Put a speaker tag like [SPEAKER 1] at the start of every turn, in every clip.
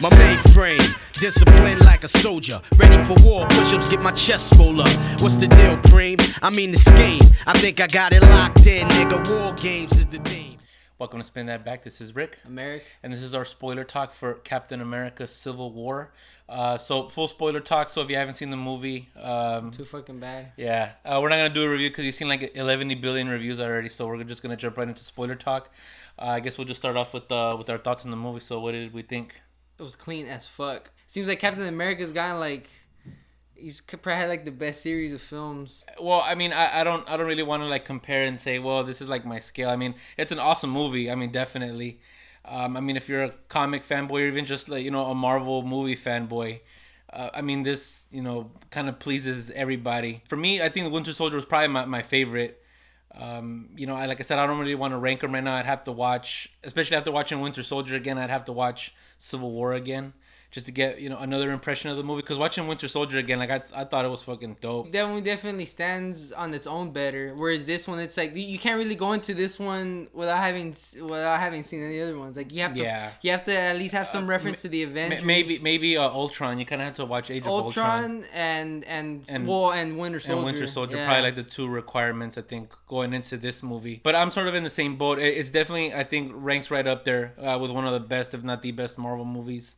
[SPEAKER 1] My mainframe, disciplined like a soldier. Ready for war, push-ups get my chest swole up. What's the deal, Preem? I mean the scheme. I think I got it locked in, nigga. War games is the theme.
[SPEAKER 2] Welcome to Spin That Back. This is Rick.
[SPEAKER 3] America.
[SPEAKER 2] And this is our spoiler talk for Captain America Civil War. So full spoiler talk. So if you haven't seen the movie,
[SPEAKER 3] Too fucking bad.
[SPEAKER 2] yeah, we're not gonna do a review because you've seen like 11 billion reviews already. So we're just gonna jump right into spoiler talk. I guess we'll just start off with our thoughts on the movie. So what did we think?
[SPEAKER 3] It was clean as fuck. Seems like Captain America's gotten like, he's probably had like the best series of films.
[SPEAKER 2] Well, I mean, I don't really want to like compare and say, well, this is like my scale. I mean, it's an awesome movie. I mean, definitely. I mean, if you're a comic fanboy or even just like, a Marvel movie fanboy, I mean, this, kind of pleases everybody. For me, I think The Winter Soldier was probably my favorite. Like I said, I don't really want to rank them right now. I'd have to watch, especially after watching Winter Soldier again, I'd have to watch Civil War again just to get, another impression of the movie. Because watching Winter Soldier again, like I thought it was fucking dope.
[SPEAKER 3] That one definitely stands on its own better. Whereas this one, it's like you can't really go into this one without having seen any other ones. Like you have to at least have some reference to the Avengers.
[SPEAKER 2] Maybe Ultron. You kind of have to watch Age of Ultron.
[SPEAKER 3] and Winter Soldier.
[SPEAKER 2] And Winter Soldier, probably like the two requirements I think going into this movie. But I'm sort of in the same boat. It's definitely, I think, ranks right up there with one of the best, if not the best, Marvel movies.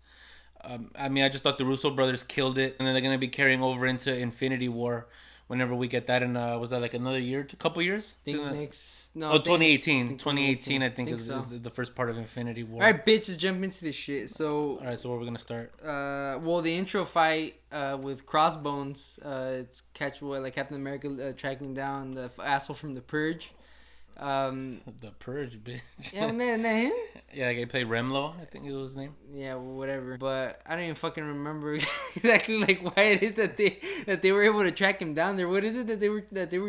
[SPEAKER 2] I mean, I just thought the Russo brothers killed it, and then they're gonna be carrying over into Infinity War whenever we get that. And was that like another year, a couple years?
[SPEAKER 3] 2018.
[SPEAKER 2] 2018, I think is the first part of Infinity War.
[SPEAKER 3] All right, bitches, jump into this shit. So,
[SPEAKER 2] all right, so where we're gonna start?
[SPEAKER 3] Well, the intro fight with Crossbones, it's like Captain America tracking down the asshole from The Purge.
[SPEAKER 2] The Purge, bitch.
[SPEAKER 3] Yeah, wasn't that him?
[SPEAKER 2] Yeah, like he played Remlo, I think it was his name.
[SPEAKER 3] Yeah, whatever. But I don't even fucking remember exactly like why it is that they were able to track him down there. What is it that they were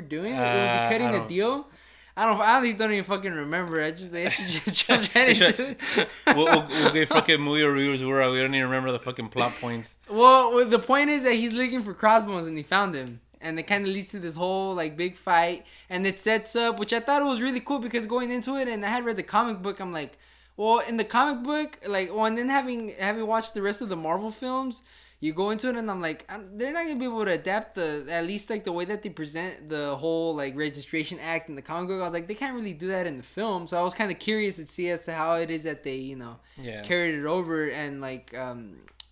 [SPEAKER 3] doing? It was the cutting the deal. I honestly don't even fucking remember. They just jumped right into it.
[SPEAKER 2] We'll get fucking movie reviewers who we don't even remember the fucking plot points.
[SPEAKER 3] Well, the point is that he's looking for Crossbones and he found him. And it kind of leads to this whole like big fight, and it sets up, which I thought it was really cool because going into it, and I had read the comic book, I'm like, well, in the comic book, and then having watched the rest of the Marvel films, you go into it, and I'm like, they're not gonna be able to adapt at least like the way that they present the whole like registration act in the comic book. I was like, they can't really do that in the film, so I was kind of curious to see as to how it is that they carried it over and like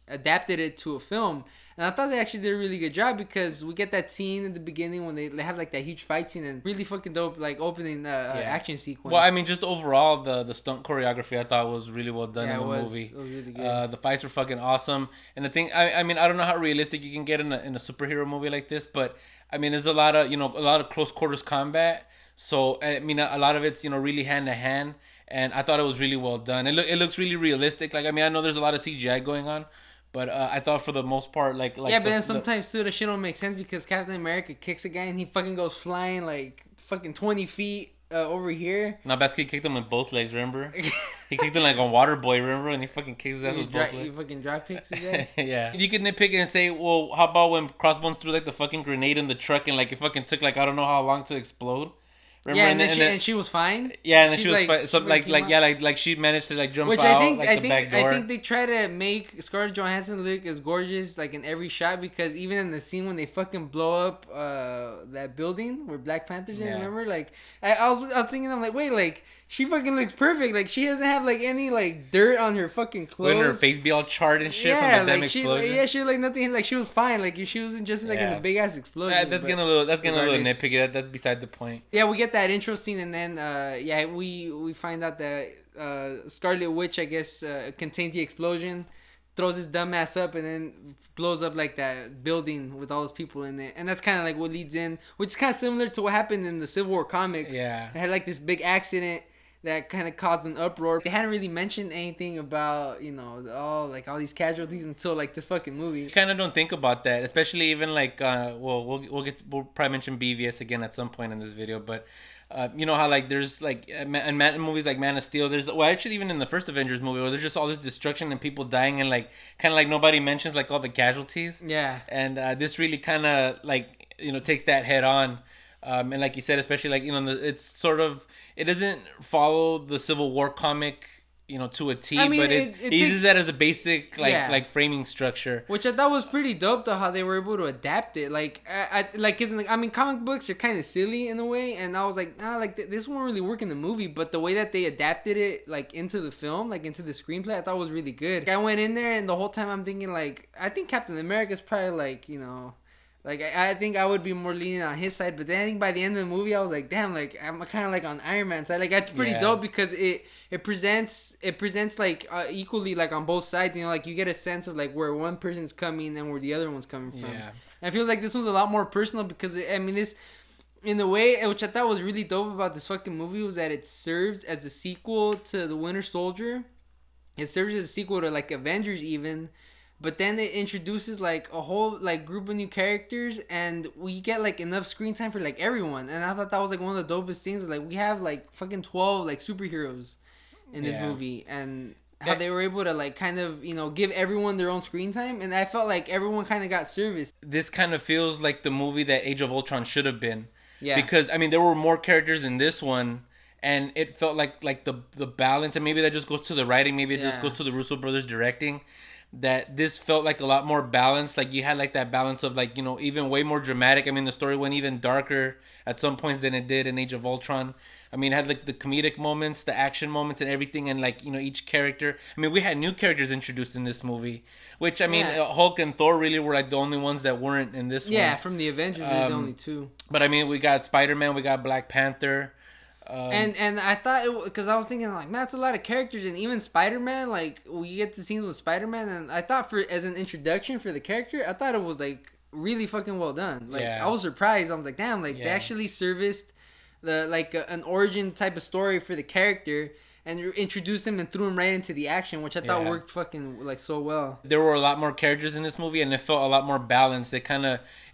[SPEAKER 3] adapted it to a film. And I thought they actually did a really good job because we get that scene in the beginning when they have like that huge fight scene and really fucking dope like opening action sequence.
[SPEAKER 2] Well, I mean, just overall the stunt choreography I thought was really well done in the movie.
[SPEAKER 3] It was really good.
[SPEAKER 2] The fights were fucking awesome. And the thing, I mean, I don't know how realistic you can get in a superhero movie like this, but I mean, there's a lot of close quarters combat. So I mean, a lot of it's really hand to hand, and I thought it was really well done. It looks really realistic. Like, I mean, I know there's a lot of CGI going on. But I thought for the most part, like
[SPEAKER 3] yeah, but then sometimes too the shit don't make sense because Captain America kicks a guy and he fucking goes flying like fucking 20 feet over here.
[SPEAKER 2] No, Basket kicked him with both legs. Remember? He kicked him like on Waterboy. Remember? And he fucking kicks his ass with both legs.
[SPEAKER 3] He fucking drop kicks his ass.
[SPEAKER 2] Yeah. You could nitpick and say, well, how about when Crossbones threw like the fucking grenade in the truck and like it fucking took like I don't know how long to explode. Remember?
[SPEAKER 3] Yeah, and she was fine.
[SPEAKER 2] Yeah, and then she was fine. So like she managed to like jump out the back door.
[SPEAKER 3] I think they try to make Scarlett Johansson look as gorgeous like in every shot because even in the scene when they fucking blow up that building where Black Panther's in, remember? Like I was thinking, I'm like, wait, like she fucking looks perfect. Like she doesn't have like any like dirt on her fucking clothes.
[SPEAKER 2] Wouldn't her face be all charred and shit from the damn explosion?
[SPEAKER 3] She was like nothing. Like she was fine. Like she wasn't just like in a big ass explosion.
[SPEAKER 2] That's getting a little nitpicky. That's beside the point.
[SPEAKER 3] Yeah, we get that intro scene and then we find out that Scarlet Witch I guess contained the explosion, throws his dumb ass up and then blows up like that building with all those people in it, and that's kind of like what leads in, which is kind of similar to what happened in the Civil War comics.
[SPEAKER 2] Yeah,
[SPEAKER 3] it had like this big accident that kind of caused an uproar. They hadn't really mentioned anything about all these casualties until like this fucking movie.
[SPEAKER 2] You kind of don't think about that, especially even like we'll probably mention BVS again at some point in this video, but you know how like there's like in movies like Man of Steel, there's actually even in the first Avengers movie where there's just all this destruction and people dying and like kind of like nobody mentions like all the casualties.
[SPEAKER 3] Yeah.
[SPEAKER 2] And this really kind of like takes that head on. And like you said, especially like it's sort of, it doesn't follow the Civil War comic to a T.
[SPEAKER 3] I mean,
[SPEAKER 2] but
[SPEAKER 3] it
[SPEAKER 2] he uses
[SPEAKER 3] takes-
[SPEAKER 2] that as a basic like framing structure.
[SPEAKER 3] Which I thought was pretty dope, though, how they were able to adapt it. Like, comic books are kind of silly in a way, and I was like, this won't really work in the movie. But the way that they adapted it, like, into the film, like, into the screenplay, I thought was really good. Like, I went in there, and the whole time I'm thinking, like, I think Captain America's probably, like, like, I think I would be more leaning on his side, but then I think by the end of the movie, I was like, damn, like, I'm kind of like on Iron Man's side. Like, that's pretty dope because it presents like equally, like, on both sides. Like, you get a sense of like where one person's coming and where the other one's coming from.
[SPEAKER 2] Yeah.
[SPEAKER 3] And it feels like this one's a lot more personal because this, in the way, which I thought was really dope about this fucking movie, was that it serves as a sequel to The Winter Soldier. It serves as a sequel to like Avengers even. But then it introduces like a whole like group of new characters, and we get like enough screen time for like everyone. And I thought that was like one of the dopest things. Like, we have like fucking 12 like superheroes in this movie, and how they were able to like kind of give everyone their own screen time. And I felt like everyone kind of got service.
[SPEAKER 2] This kind of feels like the movie that Age of Ultron should have been.
[SPEAKER 3] Yeah.
[SPEAKER 2] Because I mean, there were more characters in this one. And it felt like the balance, and maybe that just goes to the writing. Maybe it just goes to the Russo brothers directing. That this felt like a lot more balanced. Like, you had like that balance of like, even way more dramatic. I mean, the story went even darker at some points than it did in Age of Ultron. I mean, it had like the comedic moments, the action moments, and everything. And like, each character. I mean, we had new characters introduced in this movie, which I mean, Hulk and Thor really were like the only ones that weren't in this one.
[SPEAKER 3] Yeah, from the Avengers, they're the only two.
[SPEAKER 2] But I mean, we got Spider-Man, we got Black Panther.
[SPEAKER 3] And I thought, because I was thinking like, man, that's a lot of characters, and even Spider-Man, like, we get the scenes with Spider-Man, and I thought as an introduction for the character, I thought it was like really fucking well done. Like, I was surprised. I was like, damn, like they actually serviced the like an origin type of story for the character, and introduced him and threw him right into the action, which I thought worked fucking like so well.
[SPEAKER 2] There were a lot more characters in this movie, and it felt a lot more balanced. It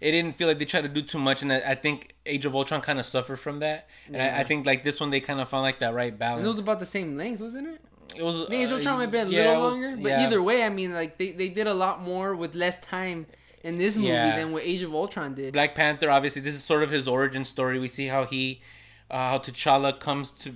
[SPEAKER 2] didn't feel like they tried to do too much, and I think Age of Ultron kind of suffered from that. And I think like this one, they kind of found like that right balance.
[SPEAKER 3] And it was about the same length, wasn't it?
[SPEAKER 2] It was.
[SPEAKER 3] The Age of Ultron might be a little longer, but either way, I mean, like they did a lot more with less time in this movie than what Age of Ultron did.
[SPEAKER 2] Black Panther, obviously, this is sort of his origin story. We see how how T'Challa comes to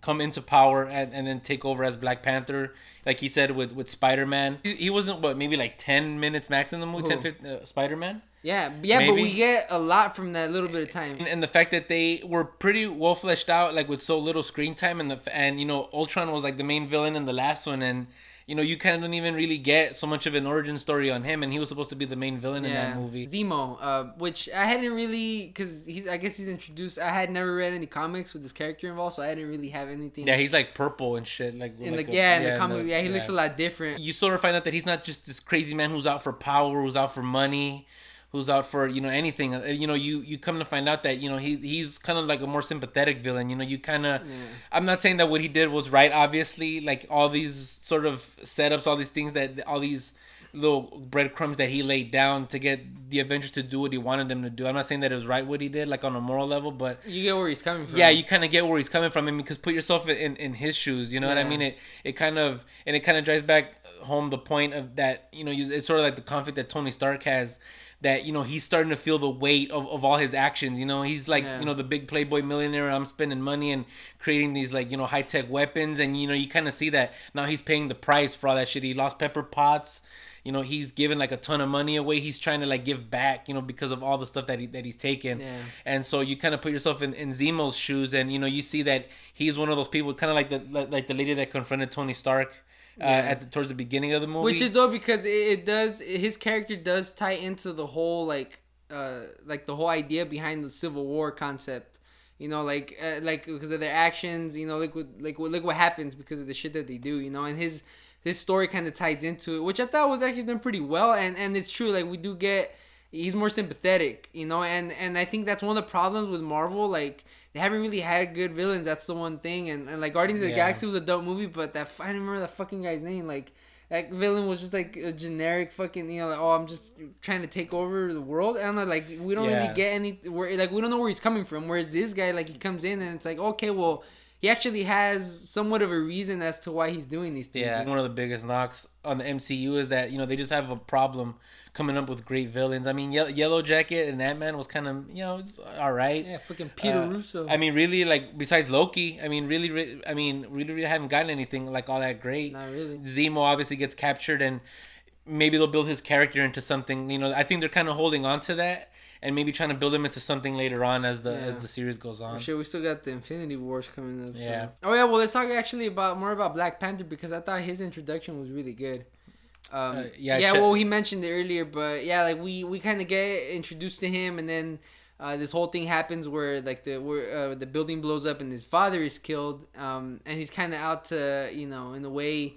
[SPEAKER 2] come into power and then take over as Black Panther, like he said with Spider-Man. He wasn't maybe like 10 minutes max in the movie. 10-15 Spider-Man.
[SPEAKER 3] Yeah,
[SPEAKER 2] Maybe.
[SPEAKER 3] But we get a lot from that little bit of time.
[SPEAKER 2] And the fact that they were pretty well fleshed out, like with so little screen time, and Ultron was like the main villain in the last one, and you kind of don't even really get so much of an origin story on him, and he was supposed to be the main villain in that movie.
[SPEAKER 3] Zemo, which I hadn't really, because I guess he's introduced. I had never read any comics with this character involved, so I didn't really have anything.
[SPEAKER 2] Yeah, he's like purple and shit. Like
[SPEAKER 3] in the comic, he looks a lot different.
[SPEAKER 2] You sort of find out that he's not just this crazy man who's out for power, who's out for money, who's out for anything. You come to find out that he's kind of like a more sympathetic villain. You kind of I'm not saying that what he did was right, obviously, like all these sort of setups, all these things, that all these little breadcrumbs that he laid down to get the Avengers to do what he wanted them to do. I'm not saying that it was right what he did, like on a moral level, but
[SPEAKER 3] you get where he's coming from.
[SPEAKER 2] Yeah, you kind of get where he's coming from, and because put yourself in his shoes, you know what I mean? It kind of drives back home the point of that, it's sort of like the conflict that Tony Stark has, that he's starting to feel the weight of all his actions. He's like the big playboy millionaire, and I'm spending money and creating these like high-tech weapons, and you kind of see that now he's paying the price for all that shit. He lost Pepper Potts, he's given like a ton of money away. He's trying to like give back, because of all the stuff that he's taken. And so you kind of put yourself in Zemo's shoes, and you see that he's one of those people, kind of like the lady that confronted Tony Stark towards the beginning of the movie,
[SPEAKER 3] which is though, because his character does tie into the whole like the whole idea behind the Civil War concept, like because of their actions, look what happens because of the shit that they do, and his story kind of ties into it, which I thought was actually done pretty well, and it's true, like we do get he's more sympathetic, and I think that's one of the problems with Marvel, like they haven't really had good villains. That's the one thing. And like Guardians of the Galaxy was a dope movie, but I don't remember that fucking guy's name. Like that villain was just like a generic fucking, like, oh, I'm just trying to take over the world. And like we don't really get we don't know where he's coming from. Whereas this guy, like he comes in and it's like, okay, well, he actually has somewhat of a reason as to why he's doing these things.
[SPEAKER 2] Yeah,
[SPEAKER 3] you know?
[SPEAKER 2] one of the biggest knocks on the MCU is that they just have a problem coming up with great villains. I mean, Yellow Jacket and Ant-Man was kind of it's all right.
[SPEAKER 3] Yeah, fucking Peter Russo.
[SPEAKER 2] I mean, really, like besides Loki, I mean, really haven't gotten anything like all that great.
[SPEAKER 3] Not really.
[SPEAKER 2] Zemo obviously gets captured, and maybe they'll build his character into something. I think they're kind of holding on to that. And maybe trying to build him into something later on as the series goes on.
[SPEAKER 3] Oh, shit, we still got the Infinity Wars coming up.
[SPEAKER 2] Yeah.
[SPEAKER 3] So. Oh yeah, well let's talk actually more about Black Panther because I thought his introduction was really good. Well he mentioned it earlier, but yeah, like we kind of get introduced to him, and then this whole thing happens where like the building blows up and his father is killed, and he's kind of out to in a way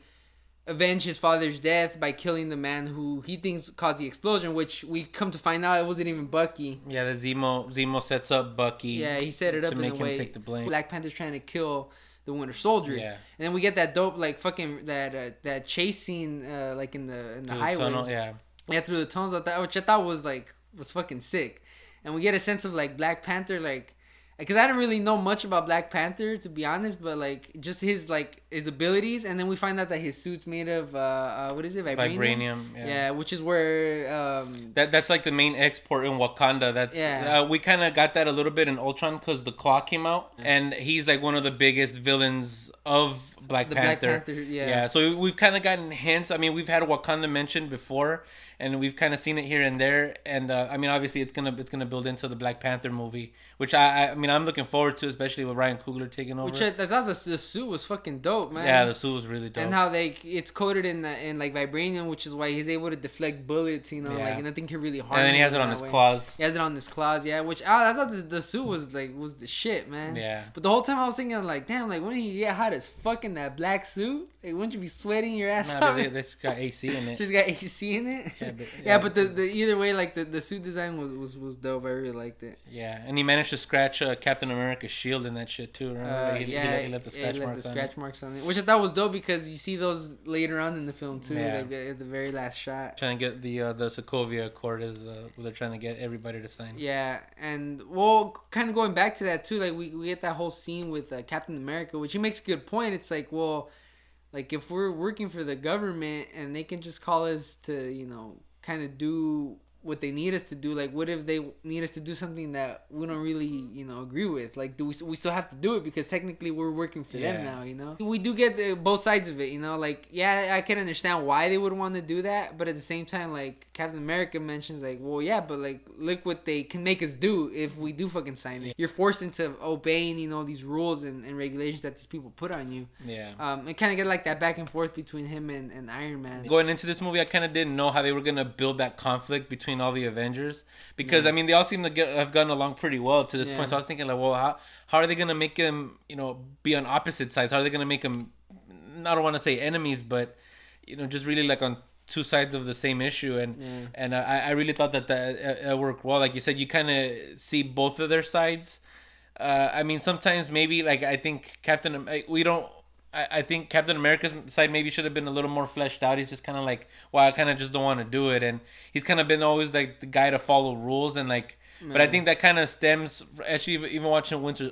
[SPEAKER 3] avenge his father's death by killing the man who he thinks caused the explosion, which we come to find out it wasn't even Bucky.
[SPEAKER 2] Yeah, the Zemo sets up Bucky.
[SPEAKER 3] Yeah, he set it up
[SPEAKER 2] to
[SPEAKER 3] in
[SPEAKER 2] make
[SPEAKER 3] a
[SPEAKER 2] him
[SPEAKER 3] way.
[SPEAKER 2] take the blame.
[SPEAKER 3] Black Panther's trying to kill the Winter Soldier.
[SPEAKER 2] Yeah,
[SPEAKER 3] and then we get that dope like fucking that chase scene like in the highway.
[SPEAKER 2] Tunnel, yeah,
[SPEAKER 3] through the tunnels, which I thought was fucking sick, and we get a sense of like Black Panther like. Because I didn't really know much about Black Panther, to be honest, but like just his abilities, and then we find out that his suit's made of what is it, vibranium? Yeah, which is where
[SPEAKER 2] that's like the main export in Wakanda. That's we kind of got that a little bit in Ultron because the Claw came out, and he's like one of the biggest villains of Black Panther. Yeah. So we've kind of gotten hints. I mean, we've had Wakanda mentioned before, and we've kind of seen it here and there. And I mean, obviously, it's gonna build into the Black Panther movie, which I mean, I'm looking forward to, especially with Ryan Coogler taking over.
[SPEAKER 3] Which I thought the suit was fucking dope, man.
[SPEAKER 2] Yeah, the suit was really dope.
[SPEAKER 3] And how it's coated in like vibranium, which is why he's able to deflect bullets. Like nothing can really harm him.
[SPEAKER 2] And then he has it on his claws.
[SPEAKER 3] He has it on his claws, yeah. Which I thought the suit was the shit, man.
[SPEAKER 2] Yeah.
[SPEAKER 3] But the whole time I was thinking like, damn, like wouldn't he get hot as fuck in that black suit? Like, wouldn't you be sweating your ass off?
[SPEAKER 2] They just got AC in it.
[SPEAKER 3] Just got AC in it. But the either way, like the suit design was dope. I really liked it.
[SPEAKER 2] Yeah, and he managed to scratch Captain America's shield in that shit too. Remember? He left the scratch marks on it,
[SPEAKER 3] which I thought was dope because you see those later on in the film too, like at the very last shot.
[SPEAKER 2] Trying to get the Sokovia Accord is they're trying to get everybody to sign.
[SPEAKER 3] Yeah, and well, kind of going back to that too, like we get that whole scene with Captain America, which he makes a good point. It's like, well, like if we're working for the government and they can just call us to kind of do what they need us to do, like what if they need us to do something that we don't really agree with? Like, do we still have to do it because technically we're working for them now? We do get both sides of it, like I can understand why they would want to do that, but at the same time, like Captain America mentions like, well, yeah, but like look what they can make us do if we do fucking sign it. You're forced into obeying these rules and regulations that these people put on you. And kind of get like that back and forth between him and Iron Man.
[SPEAKER 2] Going into this movie, I kind of didn't know how they were gonna build that conflict between all the Avengers, because I mean they all seem to have gotten along pretty well up to this point. So I was thinking like, well, how are they gonna make them be on opposite sides? How are they gonna make them, I don't want to say enemies, but just really like on two sides of the same issue? And I really thought that worked well. Like you said, you kind of see both of their sides. I mean, sometimes maybe like I think I think Captain America's side maybe should have been a little more fleshed out. He's just kind of like, well, I kind of just don't want to do it. And he's kind of been always like the guy to follow rules and like, but I think that kind of stems, actually even watching Winter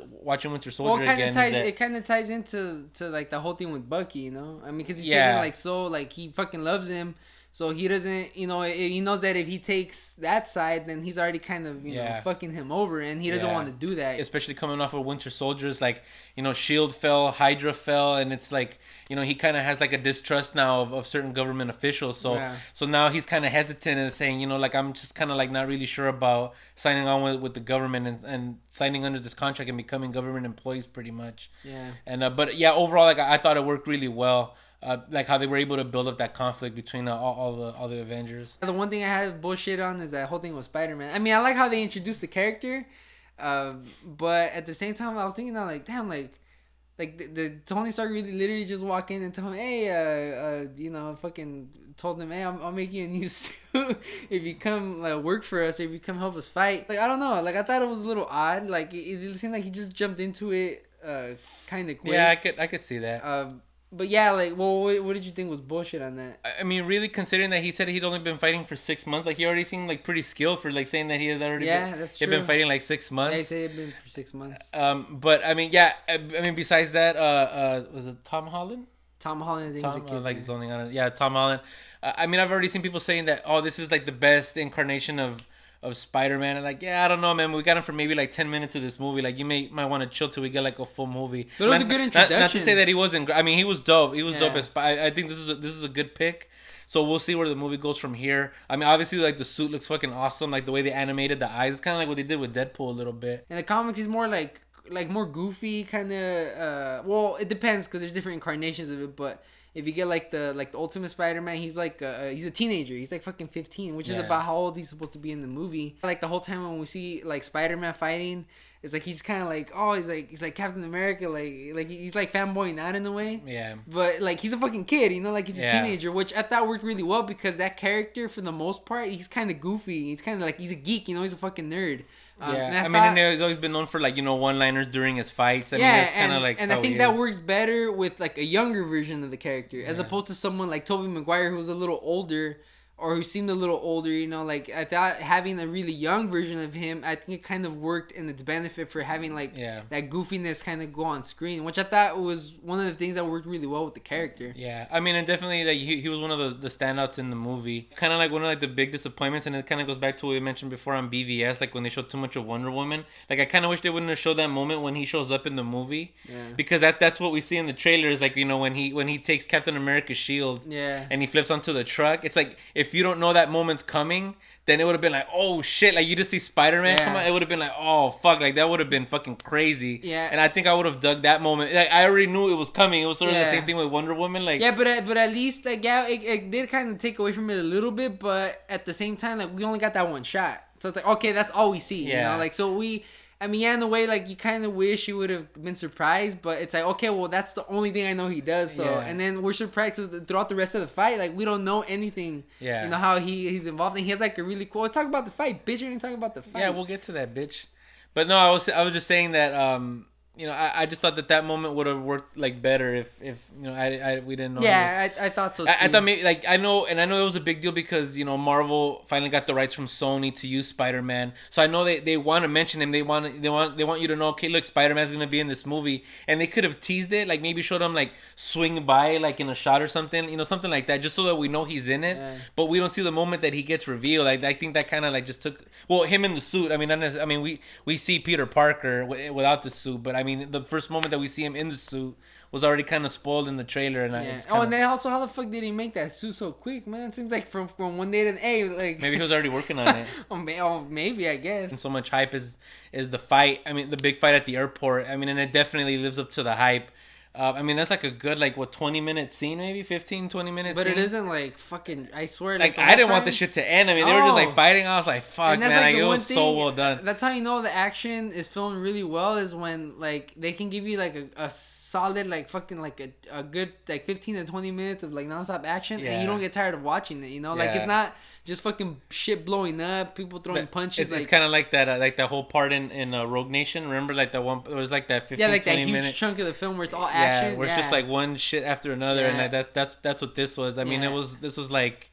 [SPEAKER 2] Soldier again.
[SPEAKER 3] It kind of ties into like the whole thing with Bucky, I mean, because he's taking like, so like he fucking loves him. So he doesn't, he knows that if he takes that side, then he's already kind of, fucking him over, and he doesn't want to do that.
[SPEAKER 2] Especially coming off of Winter Soldiers, like, SHIELD fell, Hydra fell, and it's like, he kind of has like a distrust now of certain government officials. So now he's kind of hesitant and saying, like, I'm just kind of like not really sure about signing on with the government and signing under this contract and becoming government employees pretty much.
[SPEAKER 3] Yeah.
[SPEAKER 2] And but yeah, overall, like I thought it worked really well. Like how they were able to build up that conflict between all the Avengers.
[SPEAKER 3] The one thing I had bullshit on is that whole thing with Spider-Man. I mean, I like how they introduced the character, but at the same time, I was thinking that like, damn, like the Tony Stark really literally just walk in and tell him, hey, fucking told him, hey, I'll make you a new suit if you come work for us or if you come help us fight. Like, I don't know, like I thought it was a little odd. Like it seemed like he just jumped into it kind of quick.
[SPEAKER 2] Yeah, I could see that.
[SPEAKER 3] But yeah, like, well, what did you think was bullshit on that?
[SPEAKER 2] I mean, really considering that he said he'd only been fighting for 6 months, like he already seemed like pretty skilled for like saying that he had already
[SPEAKER 3] That's
[SPEAKER 2] he'd
[SPEAKER 3] true.
[SPEAKER 2] been fighting like 6 months.
[SPEAKER 3] Yeah, he said he'd been for 6 months.
[SPEAKER 2] But I mean, yeah, I mean, besides that, was it Tom Holland?
[SPEAKER 3] Tom Holland, I think, is the kid's
[SPEAKER 2] like
[SPEAKER 3] name.
[SPEAKER 2] zoning on it. Yeah, Tom Holland. I mean, I've already seen people saying that, oh, this is like the best incarnation of Spider-Man. And like, yeah, I don't know, man. We got him for maybe like 10 minutes of this movie. Like, you might want to chill till we get like a full movie.
[SPEAKER 3] But it was a good introduction.
[SPEAKER 2] Not to say that he wasn't. I mean, he was dope. He was dope
[SPEAKER 3] Yeah.
[SPEAKER 2] as I think this is a good pick. So we'll see where the movie goes from here. I mean, obviously, like the suit looks fucking awesome. Like the way they animated the eyes, kind of like what they did with Deadpool a little bit.
[SPEAKER 3] In the comics, he's more like more goofy, kind of. Well, it depends because there's different incarnations of it. But if you get like the Ultimate Spider-Man, he's like he's a teenager. He's like fucking 15, which is about how old he's supposed to be in the movie. Like the whole time when we see like Spider-Man fighting, it's like he's kind of like, oh, he's like Captain America, like he's like fanboying out in a way.
[SPEAKER 2] Yeah.
[SPEAKER 3] But like he's a fucking kid, you know, like he's a teenager, which I thought worked really well because that character for the most part, he's kind of goofy. He's kind of like he's a geek, you know, he's a fucking nerd.
[SPEAKER 2] Yeah, I mean, he's always been known for like, you know, one-liners during his fights. I mean, that's kind of like.
[SPEAKER 3] And I think that works better with like a younger version of the character as opposed to someone like Tobey Maguire who's a little older. Or who seemed a little older, you know, like I thought having a really young version of him, I think it kind of worked in its benefit for having like that goofiness kind of go on screen, which I thought was one of the things that worked really well with the character.
[SPEAKER 2] Yeah, I mean, and definitely like he was one of the standouts in the movie. Kind of like one of like the big disappointments, and it kind of goes back to what we mentioned before on BVS, like when they showed too much of Wonder Woman. Like I kind of wish they wouldn't have showed that moment when he shows up in the movie, because that's what we see in the trailers. Like, you know, when he takes Captain America's shield, and he flips onto the truck. It's like if you don't know that moment's coming, then it would have been like, oh shit, like you just see Spider-Man come out, it would have been like, oh fuck, like that would have been fucking crazy. And I think I would have dug that moment. Like I already knew it was coming. It was sort of the same thing with Wonder Woman, like
[SPEAKER 3] but at least like it did kind of take away from it a little bit, but at the same time, like we only got that one shot, so it's like, okay, that's all we see, you know, like so I mean, in a way, like, you kind of wish you would have been surprised, but it's like, okay, well, that's the only thing I know he does, so, and then we're surprised throughout the rest of the fight, like, we don't know anything, you know, how he's involved, and he has, like, a really cool, let's talk about the fight, bitch, you're gonna talk about the fight.
[SPEAKER 2] Yeah, we'll get to that, bitch. But no, I was just saying that, you know, I just thought that moment would have worked like better if you know we didn't know.
[SPEAKER 3] Yeah, I thought so too.
[SPEAKER 2] I thought maybe like I know it was a big deal because, you know, Marvel finally got the rights from Sony to use Spider-Man. So I know they want to mention him. They want you to know, okay, look, Spider-Man's gonna be in this movie, and they could have teased it, like maybe showed him like swing by like in a shot or something, you know, something like that, just so that we know he's in it. But we don't see the moment that he gets revealed. I think that kind of like just took him in the suit. I mean, we see Peter Parker without the suit, but I mean, the first moment that we see him in the suit was already kind of spoiled in the trailer, and
[SPEAKER 3] and then also, how the fuck did he make that suit so quick, man? It seems like from one day to like
[SPEAKER 2] maybe he was already working on it.
[SPEAKER 3] Maybe, I guess.
[SPEAKER 2] And so much hype is the fight. I mean, the big fight at the airport. I mean, and it definitely lives up to the hype. I mean, that's like a good, like, 20-minute scene, maybe 15, 20 minutes.
[SPEAKER 3] But
[SPEAKER 2] scene.
[SPEAKER 3] it isn't like fucking, I swear.
[SPEAKER 2] Like I didn't want the shit to end. I mean, they were just like fighting. I was like, fuck, man, like, it was so well done.
[SPEAKER 3] That's how you know the action is filmed really well, is when like they can give you like a solid, like fucking like a good like 15 to 20 minutes of like nonstop action, and you don't get tired of watching it, you know? Like it's not just fucking shit blowing up, people throwing punches.
[SPEAKER 2] It's kind of like that whole part in Rogue Nation. Remember, like the one, it was like that 15,
[SPEAKER 3] like
[SPEAKER 2] 20
[SPEAKER 3] that huge
[SPEAKER 2] minute
[SPEAKER 3] chunk of the film where it's all action.
[SPEAKER 2] Where it's just like one shit after another, and like that's what this was. I mean, this was like,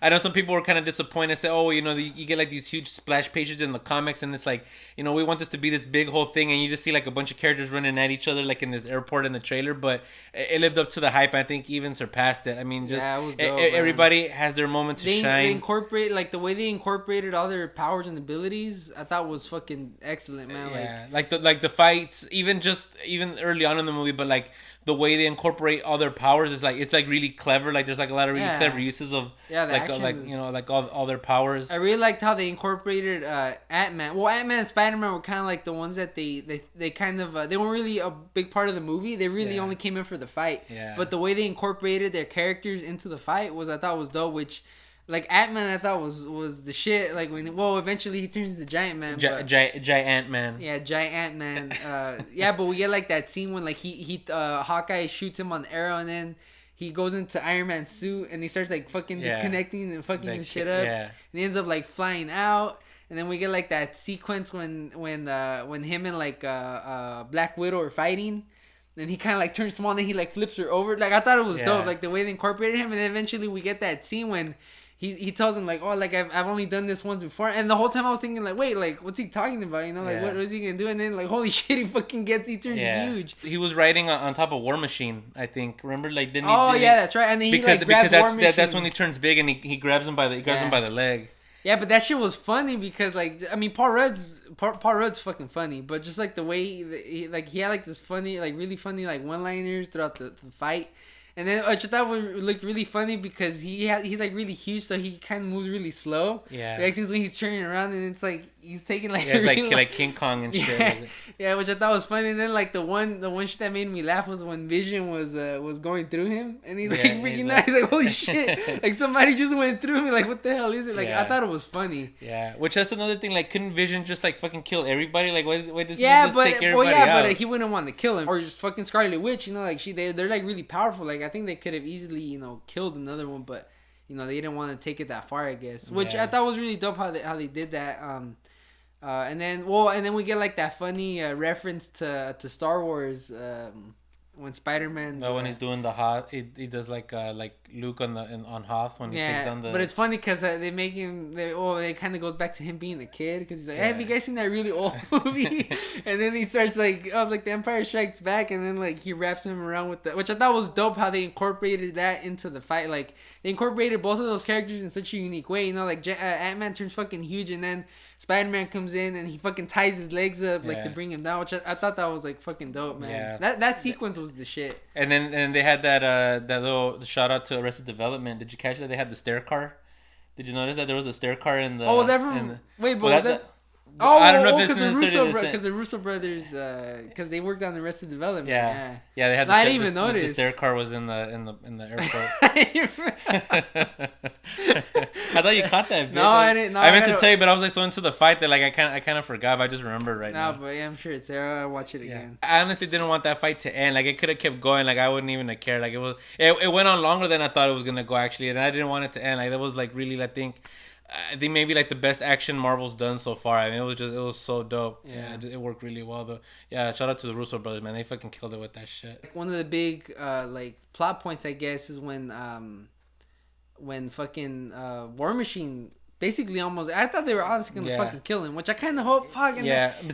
[SPEAKER 2] I know some people were kind of disappointed, say, oh, you know, you get like these huge splash pages in the comics, and it's like, you know, we want this to be this big whole thing, and you just see like a bunch of characters running at each other like in this airport in the trailer, but it lived up to the hype. I think even surpassed it. I mean, just everybody has their moment to shine.
[SPEAKER 3] They incorporate, like the way they incorporated all their powers and abilities, I thought was fucking excellent, man.
[SPEAKER 2] Yeah, like the fights, even early on in the movie, but like the way they incorporate all their powers is like, it's like really clever. Like there's like a lot of really clever uses of you know, like all their powers.
[SPEAKER 3] I really liked how they incorporated Ant-Man. Well, Ant-Man and Spider-Man were kind of like the ones that they kind of they weren't really a big part of the movie. They really only came in for the fight.
[SPEAKER 2] Yeah.
[SPEAKER 3] But the way they incorporated their characters into the fight I thought was dope. Which, like, Ant-Man, I thought was the shit. Like eventually he turns into Giant Man.
[SPEAKER 2] Giant Man.
[SPEAKER 3] Yeah, Giant Ant-Man. But we get like that scene when like he Hawkeye shoots him on the arrow, and then he goes into Iron Man's suit and he starts like fucking disconnecting and fucking his shit up. Yeah. And he ends up like flying out. And then we get like that sequence when him and like Black Widow are fighting. then he kind of like turns small, and then he like flips her over. Like I thought it was
[SPEAKER 2] Yeah.
[SPEAKER 3] dope, like the way they incorporated him, and then eventually we get that scene when he tells him like, oh, like I've only done this once before, and the whole time I was thinking like, wait, like what's he talking about? You know, like
[SPEAKER 2] Yeah.
[SPEAKER 3] what is he gonna do? And then like holy shit, he turns huge.
[SPEAKER 2] He was riding on top of War Machine, I think. Remember, like didn't
[SPEAKER 3] Oh
[SPEAKER 2] he?
[SPEAKER 3] yeah, that's right. And then he like grabs War Machine.
[SPEAKER 2] That's when he turns big and he grabs him by the leg.
[SPEAKER 3] Yeah, but that shit was funny because like I mean Paul Rudd's fucking funny, but just like the way he had like this funny like really funny like one-liners throughout the fight. And then which I thought looked really funny because he's like really huge, so he kind of moves really slow.
[SPEAKER 2] Yeah.
[SPEAKER 3] Like since when he's turning around and it's like he's taking like
[SPEAKER 2] it's
[SPEAKER 3] really
[SPEAKER 2] like King Kong and shit.
[SPEAKER 3] Yeah, which I thought was funny. And then like the one shit that made me laugh was when Vision was going through him, and he's like freaking out. He's like, holy shit! Like somebody just went through me. Like what the hell is it? Like I thought it was funny.
[SPEAKER 2] Yeah, which that's another thing. Like, couldn't Vision just like fucking kill everybody? Like, why does he just take everybody out?
[SPEAKER 3] But he wouldn't want to kill him or just fucking Scarlet Witch. You know, like they're like really powerful. Like I think they could have easily killed another one, but they didn't want to take it that far, I guess. Which I thought was really dope how they did that. And then we get like that funny reference to Star Wars when Spider-Man.
[SPEAKER 2] When he's doing the Hoth, he does like Luke on Hoth when he takes down the.
[SPEAKER 3] But it's funny because they make him. It kind of goes back to him being a kid because he's like, hey, have you guys seen that really old movie? And then he starts like, I was like, The Empire Strikes Back, and then like he wraps him around with which I thought was dope how they incorporated that into the fight. Like they incorporated both of those characters in such a unique way. Like Ant-Man turns fucking huge, and then Spider-Man comes in and he fucking ties his legs up like to bring him down, which I thought that was like fucking dope, man. Yeah. That sequence was the shit.
[SPEAKER 2] And then they had that little shout out to Arrested Development. Did you catch that? They had the stair car. Did you notice that there was a stair car in the?
[SPEAKER 3] Oh, was that from? Wait, but was that?
[SPEAKER 2] I don't know if it's
[SPEAKER 3] because the Russo brothers, because they worked on the Arrested Development.
[SPEAKER 2] Yeah, they had.
[SPEAKER 3] I didn't even notice.
[SPEAKER 2] The stair car was in the airport. I thought you caught that. Bitch.
[SPEAKER 3] No, I didn't. No,
[SPEAKER 2] I meant to tell you, but I was like so into the fight that like I kind of forgot. But I just remembered right now.
[SPEAKER 3] No, but yeah, I'm sure it's there. I'll watch it again.
[SPEAKER 2] I honestly didn't want that fight to end. Like it could have kept going. Like I wouldn't even have cared. Like it went on longer than I thought it was gonna go actually, and I didn't want it to end. Like that was like really, I think maybe like the best action Marvel's done so far. I mean, it was so dope. Yeah, it worked really well though. Yeah, shout out to the Russo brothers, man. They fucking killed it with that shit.
[SPEAKER 3] One of the big like plot points, I guess, is when fucking War Machine basically almost. I thought they were honestly gonna fucking kill him, which I kind of hope. But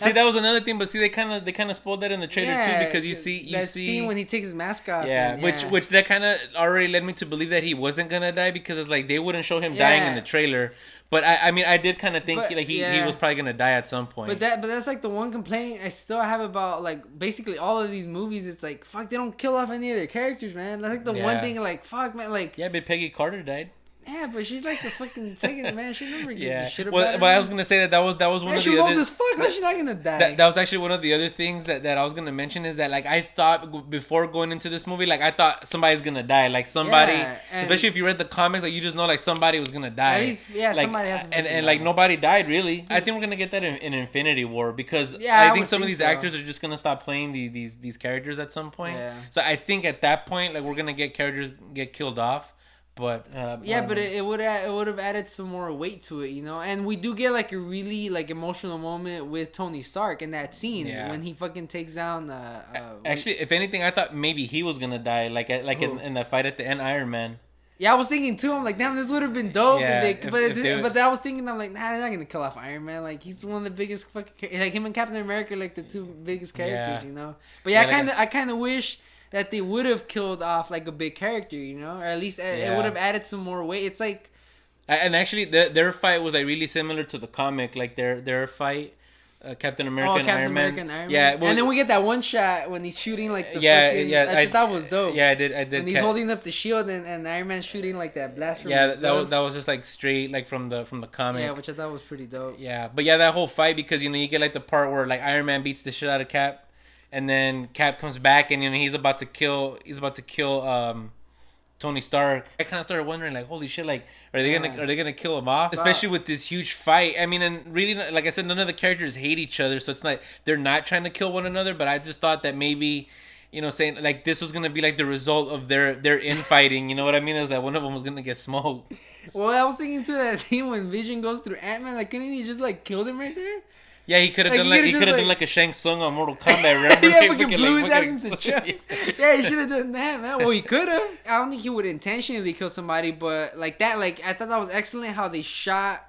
[SPEAKER 2] see, that was another thing. But see, they kind of spoiled that in the trailer too, because you see
[SPEAKER 3] that scene when he takes his mask off.
[SPEAKER 2] Yeah, which that kind of already led me to believe that he wasn't gonna die, because it's like they wouldn't show him dying in the trailer. But I mean, I did kind of think he was probably gonna die at some point.
[SPEAKER 3] But that's like the one complaint I still have about like basically all of these movies. It's like fuck, they don't kill off any of their characters, man. That's like the one thing. Like fuck, man. Like
[SPEAKER 2] but Peggy Carter died.
[SPEAKER 3] Yeah, but she's like the fucking second man. She never gives a shit about
[SPEAKER 2] it. Well, I was gonna say that was one of the other.
[SPEAKER 3] She as fuck. How's she not gonna die?
[SPEAKER 2] That was actually one of the other things that I was gonna mention, is that like I thought before going into this movie, like I thought somebody's gonna die, like somebody, especially if you read the comics, like you just know like somebody was gonna die.
[SPEAKER 3] At least, like, somebody has to.
[SPEAKER 2] And like nobody died really. I think we're gonna get that in Infinity War, because I think some of these actors are just gonna stop playing these characters at some point. Yeah. So I think at that point, like we're gonna get characters get killed off. But
[SPEAKER 3] but it would have added some more weight to it, and we do get like a really like emotional moment with Tony Stark in that scene when he fucking takes down
[SPEAKER 2] actually, if anything, I thought maybe he was gonna die, like in the fight at the end, Iron Man.
[SPEAKER 3] Yeah, I was thinking too. I'm like, damn, this would have been dope. But I was thinking, I'm like, nah, they're not gonna kill off Iron Man. Like, he's one of the biggest fucking, like him and Captain America, like the two biggest characters, But I kind of wish that they would have killed off like a big character, or at least it would have added some more weight. It's like,
[SPEAKER 2] and actually their fight was like really similar to the comic, like their fight, Captain America and Iron Man. Yeah, well,
[SPEAKER 3] and then we get that one shot when he's shooting like the I thought that was dope.
[SPEAKER 2] Yeah, I did. When
[SPEAKER 3] he's holding up the shield and Iron Man shooting like that blast from
[SPEAKER 2] his that was just like straight like from the comic.
[SPEAKER 3] Yeah, which I thought was pretty dope.
[SPEAKER 2] Yeah, but that whole fight, because you get like the part where like Iron Man beats the shit out of Cap. And then Cap comes back, and he's about to kill Tony Stark. I kind of started wondering, like, holy shit, like, are they gonna kill him off? Especially with this huge fight. I mean, and really, like I said, none of the characters hate each other, so it's not, they're not trying to kill one another. But I just thought that maybe, saying like this was gonna be like the result of their infighting. You know what I mean? Is that one of them was gonna get smoked.
[SPEAKER 3] Well, I was thinking to that scene when Vision goes through Ant-Man. Like, couldn't he just like killed him right there?
[SPEAKER 2] Yeah, he could have done he could have done like a Shang Tsung on Mortal Kombat. Remember?
[SPEAKER 3] Yeah, fucking blew his ass into chunks. Yeah, he should have done that, man. Well, he could have. I don't think he would intentionally kill somebody, but like that, like I thought that was excellent how they shot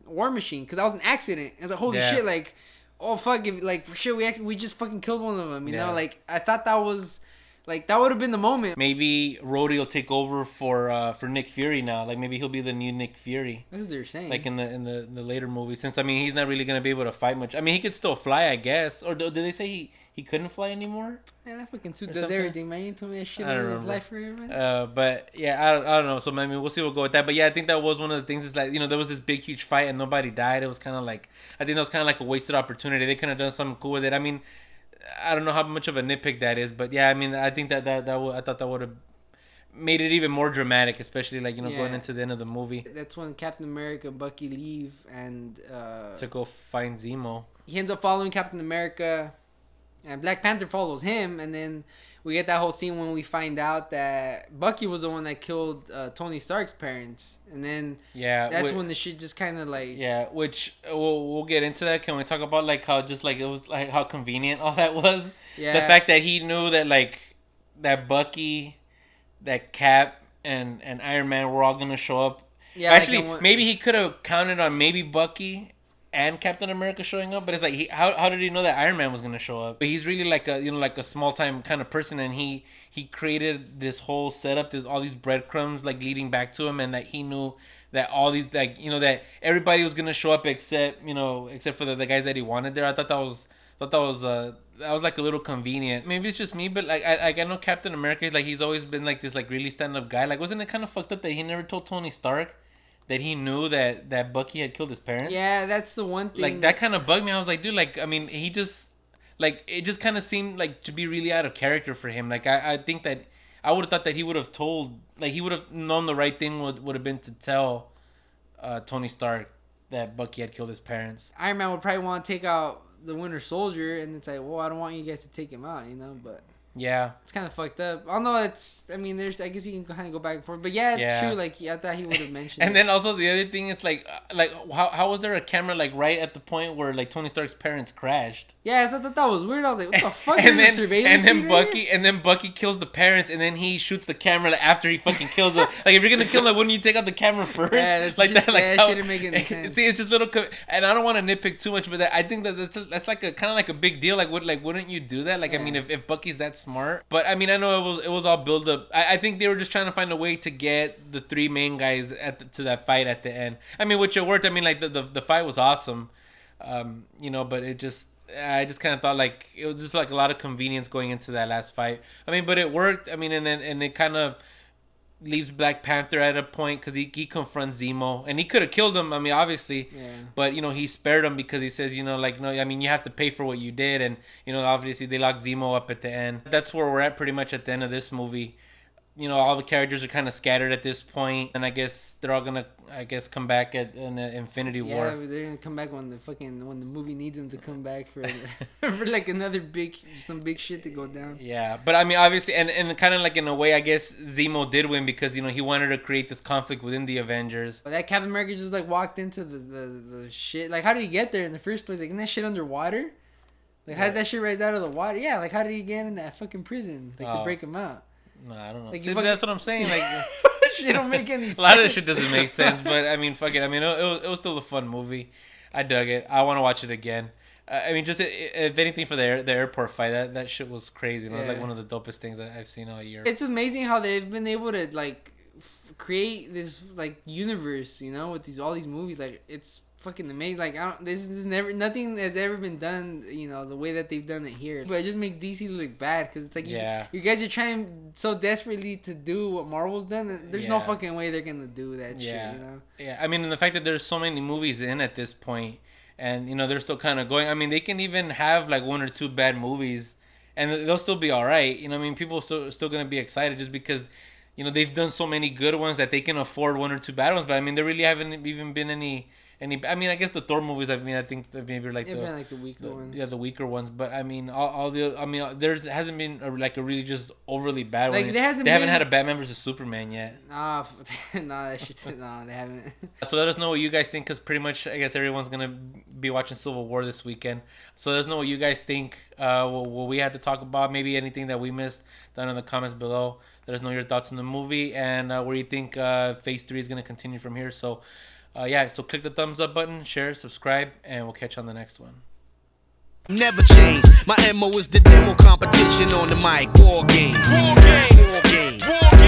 [SPEAKER 3] War Machine, because that was an accident. It was like, holy shit, like, oh fuck, if, like for sure we just fucking killed one of them, you know? Like I thought that was. Like that would have been the moment.
[SPEAKER 2] Maybe Rhodey will take over for Nick Fury now. Like maybe he'll be the new Nick Fury.
[SPEAKER 3] That's what they're saying.
[SPEAKER 2] Like in the later movies, since I mean he's not really gonna be able to fight much. I mean he could still fly, I guess. Or did they say he couldn't fly anymore?
[SPEAKER 3] Man, that fucking suit does everything, man. You told me that shit would fly for you,
[SPEAKER 2] man. But yeah, I don't know. So I mean we'll see. We'll go with that. But yeah, I think that was one of the things. Is like there was this big huge fight and nobody died. It was kind of like I think that was kind of like a wasted opportunity. They could have done something cool with it. I mean. I don't know how much of a nitpick that is, but yeah, I mean, I think that I thought that would have made it even more dramatic, especially like going into the end of the movie.
[SPEAKER 3] That's when Captain America and Bucky leave and
[SPEAKER 2] to go find Zemo.
[SPEAKER 3] He ends up following Captain America, and Black Panther follows him, and then we get that whole scene when we find out that Bucky was the one that killed Tony Stark's parents, and then that's when the shit just kind of like
[SPEAKER 2] which we'll get into that. Can we talk about like how just like it was like how convenient all that was? The fact that he knew that like that Bucky, that Cap, and Iron Man were all gonna show up. Yeah, actually, maybe he could have counted on maybe Bucky and Captain America showing up, but it's like how did he know that Iron Man was gonna show up? But he's really like a like a small time kind of person, and he created this whole setup, all these breadcrumbs like leading back to him, and that he knew that all these like that everybody was gonna show up except for the guys that he wanted there. I thought that was like a little convenient. Maybe it's just me, but like I know Captain America is like he's always been like this like really stand up guy. Like wasn't it kind of fucked up that he never told Tony Stark that he knew that Bucky had killed his parents?
[SPEAKER 3] Yeah, that's the one thing.
[SPEAKER 2] Like, that kind of bugged me. I was like, dude, like, I mean, he just, like, it just kind of seemed, like, to be really out of character for him. Like, I think that, I would have thought that he would have told, like, he would have known the right thing would have been to tell Tony Stark that Bucky had killed his parents.
[SPEAKER 3] Iron Man would probably want to take out the Winter Soldier, and it's like, well, I don't want you guys to take him out, but...
[SPEAKER 2] Yeah,
[SPEAKER 3] it's kind of fucked up. Although I guess you can kind of go back and forth, but yeah, it's true. Like, I thought he would have mentioned.
[SPEAKER 2] And then also the other thing is like how was there a camera like right at the point where like Tony Stark's parents crashed?
[SPEAKER 3] Yeah, so I thought that was weird. I was like, what the fuck? and
[SPEAKER 2] then Bucky kills the parents, and then he shoots the camera after he fucking kills them. Like if you're gonna kill them, wouldn't you take out the camera first?
[SPEAKER 3] Yeah, that's
[SPEAKER 2] like
[SPEAKER 3] that. Like that shouldn't make any sense.
[SPEAKER 2] See, it's just little, and I don't want to nitpick too much, but I think that's like a kind of like a big deal. Like wouldn't you do that? Like I mean, if Bucky's that smart, but I mean I know it was all build up. I think they were just trying to find a way to get the three main guys to that fight at the end. I mean, which it worked. I mean, like the fight was awesome, but it just. I just kind of thought like it was just like a lot of convenience going into that last fight. I mean, but it worked. I mean, and it kind of leaves Black Panther at a point because he confronts Zemo, and he could have killed him. I mean, obviously, but he spared him because he says, like, no, I mean, you have to pay for what you did, and obviously they lock Zemo up at the end. That's where we're at pretty much at the end of this movie. All the characters are kind of scattered at this point, and I guess they're all gonna, come back in Infinity War.
[SPEAKER 3] Yeah, they're gonna come back when the movie needs them to come back for for like another big shit to go down.
[SPEAKER 2] Yeah, but I mean, obviously, and kind of like in a way, I guess Zemo did win because he wanted to create this conflict within the Avengers.
[SPEAKER 3] But that Captain America just like walked into the shit. Like, how did he get there in the first place? Like, isn't that shit underwater? Like, how did that shit rise out of the water? Yeah, like how did he get in that fucking prison to break him out?
[SPEAKER 2] No, I don't know. Like, that's what I'm saying. Like,
[SPEAKER 3] shit don't make any sense.
[SPEAKER 2] A lot of this shit doesn't make sense, but I mean, fuck it. I mean, it was still a fun movie. I dug it. I want to watch it again. I mean, just if anything for the airport fight, that shit was crazy. It was like one of the dopest things that I've seen all year.
[SPEAKER 3] It's amazing how they've been able to like create this like universe, with all these movies. Like, it's fucking amazing. Like, this is nothing has ever been done, the way that they've done it here. But it just makes DC look bad because it's like you guys are trying so desperately to do what Marvel's done. And there's no fucking way they're gonna do that shit.
[SPEAKER 2] Yeah, I mean, and the fact that there's so many movies in at this point, and they're still kind of going. I mean, they can even have like one or two bad movies, and they'll still be all right. I mean, people are still gonna be excited just because. They've done so many good ones that they can afford one or two bad ones. But I mean, there really haven't even been any I mean, I guess the Thor movies. I mean, I think that maybe like
[SPEAKER 3] the weaker ones.
[SPEAKER 2] Yeah, the weaker ones. But I mean, all the. I mean, hasn't been a really just overly bad one. They haven't had a Batman versus Superman yet.
[SPEAKER 3] Nah, that shit. No, they haven't.
[SPEAKER 2] So let us know what you guys think, because pretty much I guess everyone's gonna be watching Civil War this weekend. So let us know what you guys think. What we had to talk about, maybe anything that we missed, down in the comments below. Let us know your thoughts on the movie and where you think Phase 3 is gonna continue from here. So. So click the thumbs up button, share, subscribe, and we'll catch you on the next one.
[SPEAKER 1] Never change. My MO is the demo competition on the mic. War game. War game. War game. War game.